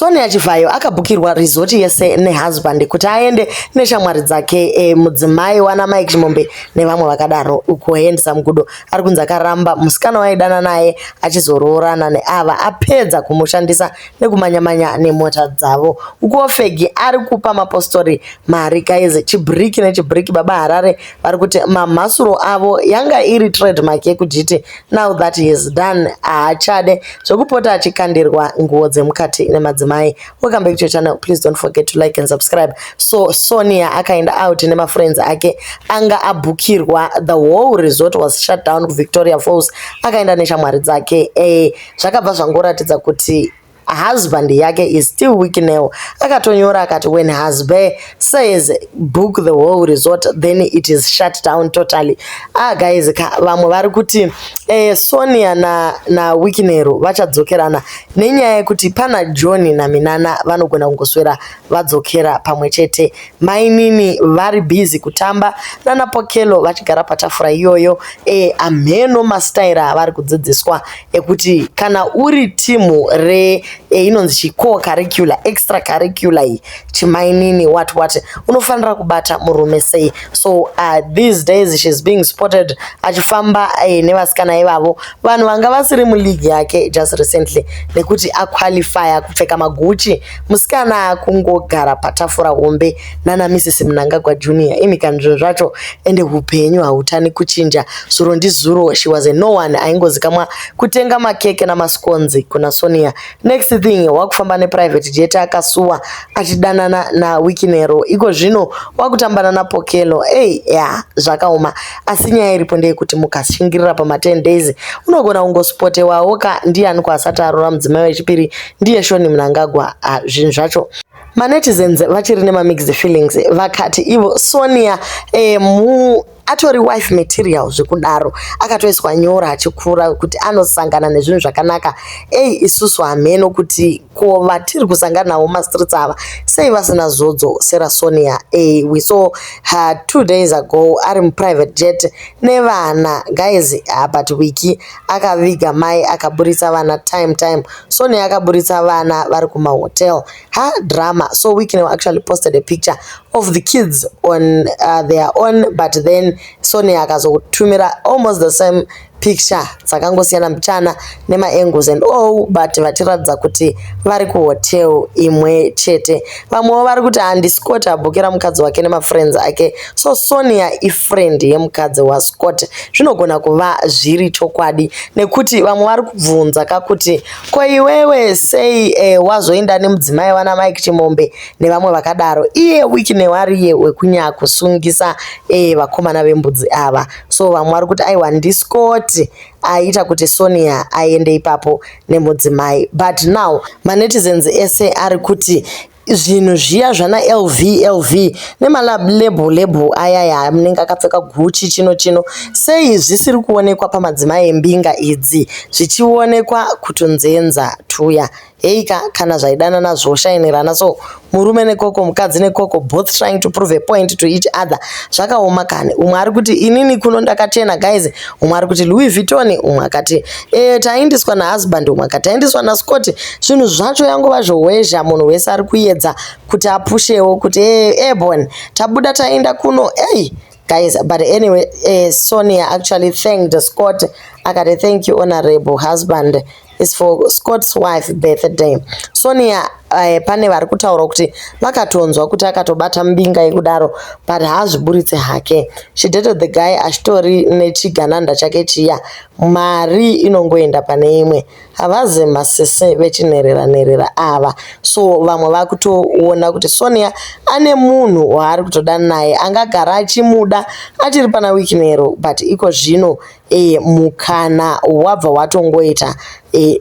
Sonia Chivayo akabhukirwa resort yese nehusband kuti aende neshamwari dzake mudzimai wana Mike Chimombe nevamwe vakadaro. Uko Handsome Gudo ari kunzi akaramba musikana waidana naye achizoroorana neava apedza kumushandisa nekumanyamanya nemota dzavo. Uko Fegi ari kupa mapostori mari guys. Chibriki nechibriki baba Harare vari kuti mamhasuro avo yanga iri trademark yekujiti now that he is done haachade zvekupota achikandirwa nguo dzemukati nemadzimai. Welcome back to your channel. Please don't forget to like and subscribe. So Sonia akaenda out nema friends ake anga abhukirwa. The whole resort was shut down Victoria Falls. Akaenda neshamwari dzake. Zvakabva zvangoratidza kuti husband yake is still weak now. Akatonyora akati when husband says book the whole resort then it is shut down totally. Guys, vamwe vari kuti Sonia na Wikinero vachadzokerana nenyaya yekuti pana John na Minana vanogona kungoswera vadzokera pamwe chete. Mainini vari busy kutamba nana Pokelo vachigara patafura iyoyo. Ameno mastaira vari kudzidziswa ekuti kana uri timu re inonzi chiko curricular extra curricular chimainini what unofanira kubata murume sei. So these days she's being spotted achifamba nevasikana ivavo vanhu vanga vasiri muleague yake just recently nekuti aqualifya kupfeka maguchi. Musikana kungogara patafura hombe nana Mrs Mnangagwa Junior imikanzvo zvacho ende upenyu hautani kuchinja. Zuro ndizuro she was a no one aingozikamwa kutenga makeke namaskonzi kuna Sonia. Next thing wakufamba neprivate jet akasuwa achidanana na Wikinero. Iko zvino wakutambana na Pokelo. Zvakaoma. Asi nyaya iripo ndeyekuti mukashingirira pama 10 days unogona kungospotewawo ndiani kwasati arora mudzimai wechipiri ndiye Shoni Mnangagwa. Zvinhu zvacho manetizens vachiri nema mixed feelings vakati ivo Sonia atori wife material zvekudaro akatoiswa nyora achikura kuti anosangana nezvinhu zvakanaka. Isusu hameno kuti ko vatiri kusangana nawo mastreets ava sei vasina zodzo sera Sonia. We saw her 2 days ago ari muprivate jet nevana guys. But wiki akaviga mai akaburitsa vana time Sonia akaburitsa vana vari kumahotel. Drama. So Wikinero actually posted a picture of the kids on their own, but then Sonia akazotumira almost the same picture dzakangosiyana mchana nema angles and all, but vachiratidza kuti vari kuhotel imwe chete. Vamwe vari kuti Andy Scott abhukira mukadzi wake nema friends ake. So Sonia ifriend yemukadzi waScott. Zvinogona kuva zviri chokwadi nekuti vamwe vari kubvunza kakuti ko iwewe sei wazoenda nemudzimai wana Mike Chimombe nevamwe vakadaro. Iye Wikinero ariye wekunya kusungisa vakomana vembudzi ava. So vamwe vari kuti aiwa Scott aita kuti Sonia aende ipapo nemudzimai. But now manetizens ese ari kuti zvinhu zviya zvana LV nemalabel ayaya munenge akapfeka Gucci chino sei zvisiri kuonekwa pamadzimai embinga idzi zvichionekwa kutonzenza tuya. Kana zvaidana nazvo shainirana. So murume nekoko mukadzi nekoko both trying to prove a point to each other. Zvakaoma kani. Umwe ari kuti inini kuno ndakachena guys. Umwe ari kuti Louis Vuitton. Umwe akati taindiswa nahusband. Umwe akati taindiswa naScott. Zvinhu zvacho yangova zvohwezha. Munhu wese ari kuedza kuti apushewo kuti Ebon tabuda taenda kuno. Guys, but anyway, Sonia actually thanked Scott. Akati thank you honorable husband. Is for Scott's wife birthday. Sonia pane vari kutaura kuti vakatonzwa kuti akatobata mbinga yekudaro but haazviburitse hake. She dated the guy achitori nechigananda chake chiya. Mari inongoenda pane imwe. Havaze masese vechinherera ava. So vamwe vakutoona kuti Sonia ane munhu waari kutodana naye angagara achimuda achiri pana Wikinero, but iko zvino mukana wabva watongoita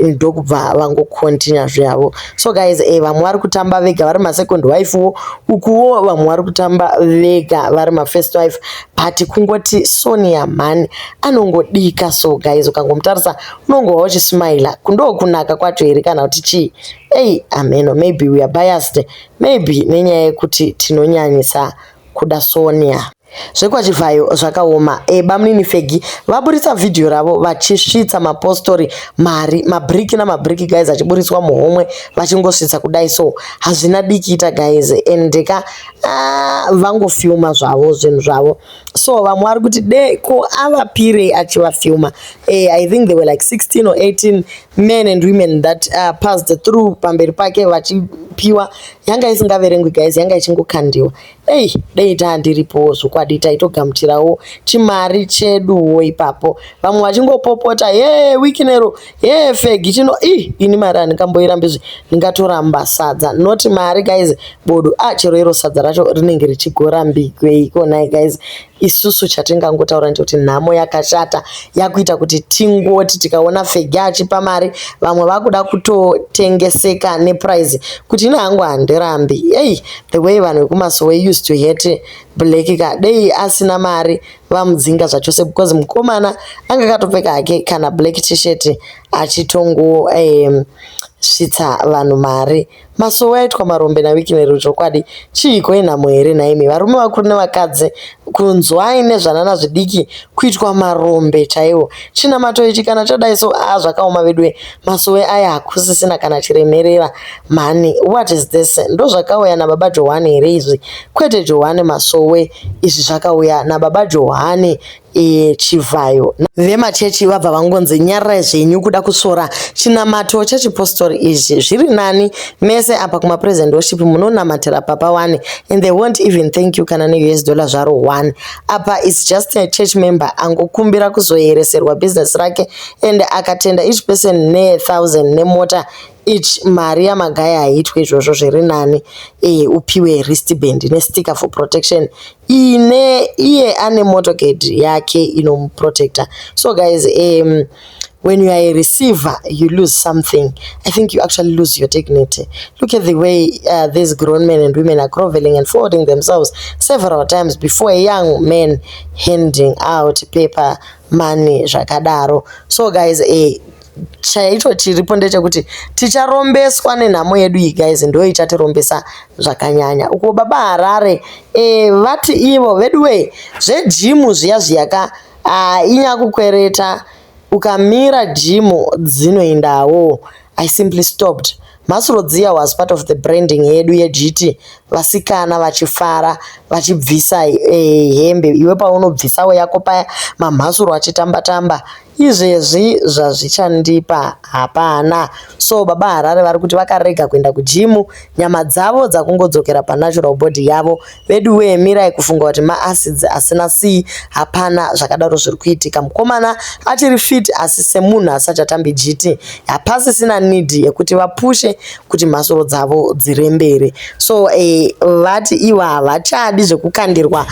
ndokubva vangokontinya zvavo. So guys, vamwe vari kutamba vega vari masecond wife wo, ukuwo vamwe vari kutamba vega vari mafirst wife. But kungoti Sonia man anongodika. So guys, ukangomutarisa unongowa uchismaila. Ndo kunaka kwacho here kana kuti chii. Ameno, maybe we are biased. Maybe nenyaya yekuti tinonyanyisa kuda Sonia. zvekwaChivhayo zvakaoma. Bamunini Fegi vaburitsa vhidhiyo ravo vachisvitsa mapostori mari mabriki namabriki guys achiburiswa muhomwe vachingosvitsa kudai. So hazvina dikita guys, and vangofilma zvavo zvinhu zvavo. So vamwe vari kuti deko avapirei achivafilma. I think there were like 16 or 18 men and women that passed through pamberi pake vachipiwa. Yanga isingaverengwi guys, yanga ichingokandiwa. Dei ndiripo zvokwadi taitogamuchirawo chimari cheduwo ipapo. Vamwe vachingopopota wikinero Fegi chino ini mari handingamboirambizve ndingatoramba sadza not mari guys bodo chero iro sadza racho rinenge richigorambikwe ikonai guys. Isusu chatingangotaura ndechekuti nhamo yakashata yakuita kuti tingoti tikaona Fegi achipa mari vamwe vakuda kutotengeseka neprice kuti ina hangu handirambi. The way vanhu vekumasowe used to hate Black ka dei asina mari vamudzinga zvachose because mukomana anga katopfeka hake kana black t-shirt achitongo svitsa vanhu mari. Masowe aitwa marombe naWikinero chokwadi chiiko inhamo here naimi varume vakuru nevakadzi kunzwai nezvanana zvidiki kuitwa marombe chaiwo. Chinamato ichi kana chodai so zvakaoma vedwe masowe aya hakusisina kana chiremerera mani. What is this? Ndo zvakauya nababa Johani here izvi? Kwete Johani masowe, izvi zvakauya nababa Johani Chivhayo. Vemachechi vabva vangonzi nyararai zvenyu kuda kusora chinamato chechipostori izvi zviri nani mese apa kumapresent worship munonamatira papa 1 and they won't even thank you kana ne$US zvaro 1. Apa it's just a church member angokumbira kuzoyereserwa business rake and akatenda each person ne1000 nemota each. Mari yamagaya haitwe izvozvo zviri nani. Upiwe wristband nesticker for protection iye ane motorcade yake inomuprotector. So guys, when you are a receiver, you lose something. I think you actually lose your dignity. Look at the way these grown men and women are groveling and forwarding themselves several times before a young man handing out paper money zvakadaro. So guys, chaicho chiripo ndechekuti ticharombeswa nenhamo yedu iyi guys, ndo ichatirombesa zvakanyanya. Uko baba Harare vati ivo veduwe zvejimu zviya inyakukwereta ukamira jimu dzinoendawo. I simply stopped. Masuro Dziya was part of the branding yedu yeGT. Vasikana vachifara vachibvisa hembe iwe paunobvisawo yako paya mamhasuro achitamba izvezvi zvazvichandipa hapana. So baba Harare vari kuti vakarega kuenda kujimu, nyama dzavo dzakungodzokera panatural body yavo. Veduwe mirai kufunga kuti maacids asina C hapana zvakadaro zviri kuitika. Mukomana achiri fit asi semunhu asachatambi GT hapasisina need yekuti vapushe kuti mhasuro dzavo dzirembere. So vati iwa havachadi zvekukandirwa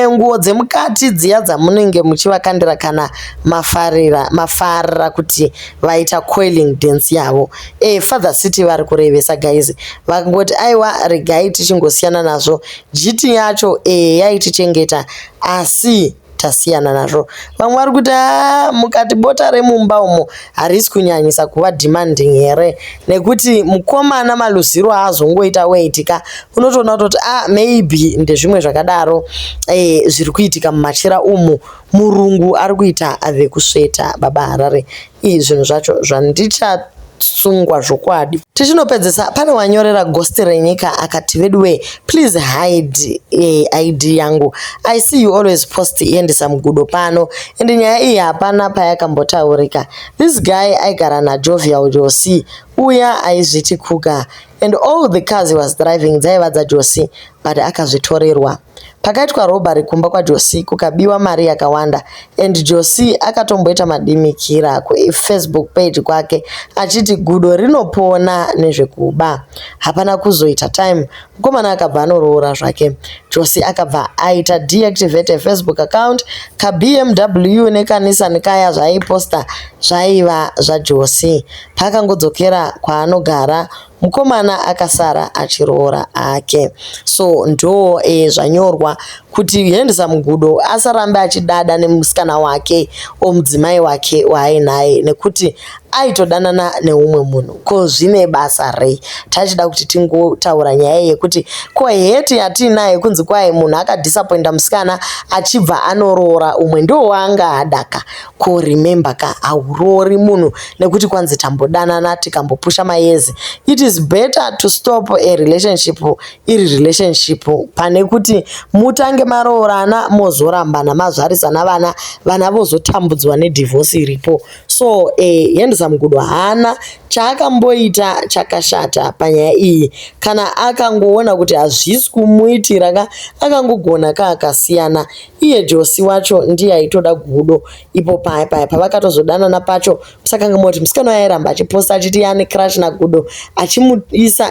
nguo dzemukati dziya dzamunenge muchivakandira kana mafarira kuti vaita coiling dance yavo. Father City vari kurevesa guys, vakangoti aiwa regai tichingosiyana nazvo. GT yacho yaitichengeta asi tasiyana nazvo. Vamwe vari kuti mukati bota remumba umo harisi kunyanyisa kuva demanding here nekuti mukomana maluziro haazongoita weitika. Unotoona kuti maybe ndezvimwe zvakadaro zviri kuitika mumachira umu. Murungu ari kuita avekusveta baba Harare. Zvinhu zvacho zvandichatsungwa zvokwadi. Tichinopedzesa pane wanyorera ghost renyika akati veduwe please hide ID yangu. I see you always post iendesa mugudo pano and nyaya iyi hapana payakambotaurika. This guy aigara naJovial Josi uya aizviti Kuga and all the cars he was driving dzaiva dzaJosi but akazvitorerwa. Pakaitwa robbery kumba kwaJosi kukabiwa mari yakawanda and Josi akatomboita madimikira kuFacebook page kwake achiti gudo rinopona nezvekuba. Hapana kuzoita time mukomana akabva anoroora zvake. Josi akabva aita deactivate Facebook account. KaBMW nekaNissan kaya zvaiposta zvaiva zvaJosi. Pakangodzokera kwaanogara mukomana akasara achiroora ake. So ndo zvanyorwa kuti Handisa Mugudo asarambe achidada nemusikana wake omudzimai wake waainaye nekuti aitodanana neumwe munhu. Ko zvine basa rei? Tachida kuti tingotaura nyaya yekuti ko heti yatinayo kunzi kwai munhu akadhisapointa musikana achibva anoroora umwe ndo wanga adaka. Ko remember ka aurori munhu nekuti kwanzi tambodanana tikambopusha mayezi. It is better to stop a relationship iri relationship pane kuti mutange maroorana mozorambana mazvarisana vana vozotambudzwa nedivorce iripo. So Handsome Gudo haana chaakamboita chakashata panyaya iyi kana akangoona kuti hazvisi kumuitira akangogona akasiyana. Iye Josi wacho ndiye aitoda Gudo ipo pavakatozodanana pacho musakanga moti musikana airamba achiposta achiti ane crush naGudo achimuisa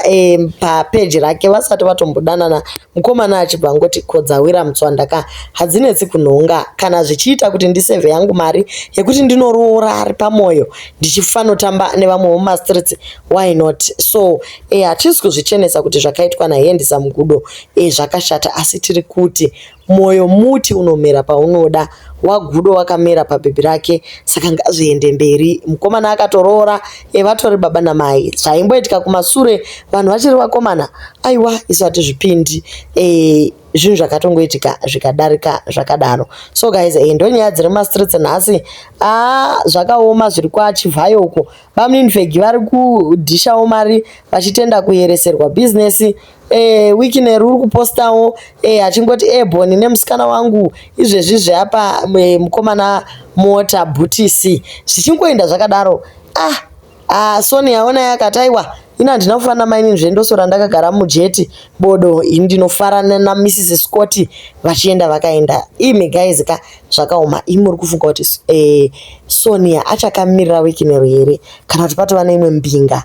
papeji rake vasati vatombodanana. Mukomana achibva ngoti kodzawira mutswanda hadzinetsi kunhonga kana zvichiita kuti ndisevhe yangu mari yekuti ndinoroora ari pamwoyo ndichifanotamba nevamwe vomastreets, why not? So hatisi kuzvichenesa kuti zvakaitwa naHandsome Gudo zvakashata, asi tiri kuti moyo muti unomera paunoda. waGudo wakamera pabhebhi rake, saka ngazviende mberi. Mukomana akatoroora vatori baba namai. Zvaimboitika kumashure vanhu vachiri vakomana, aiwa isu hatizvipindi. Zvinhu zvakatongoitika zvikadarika zvakadaro. So guys, ndo nyaya dziri mumastreets nhasi. Zvakaoma zviri kwaChivhayo uko. Bamuninfegi vari kudhishawo mari vachitenda kuyereserwa business. Weekend uri kupostawo achingoti Ebony nemusikana wangu izvezvi zveapa mukomana mota butisi zvichingoenda zvakadaro. Sonia ona yakati aiwa ina handina kufanana maini zvendosora ndakagara mujeti bodo ndinofarana naMrs Scott vachienda vakaenda. Imi guys zvakaoma. Muri kufunga kuti Sonia achakamirira weekend here kana kuti patova neimwe mbinga?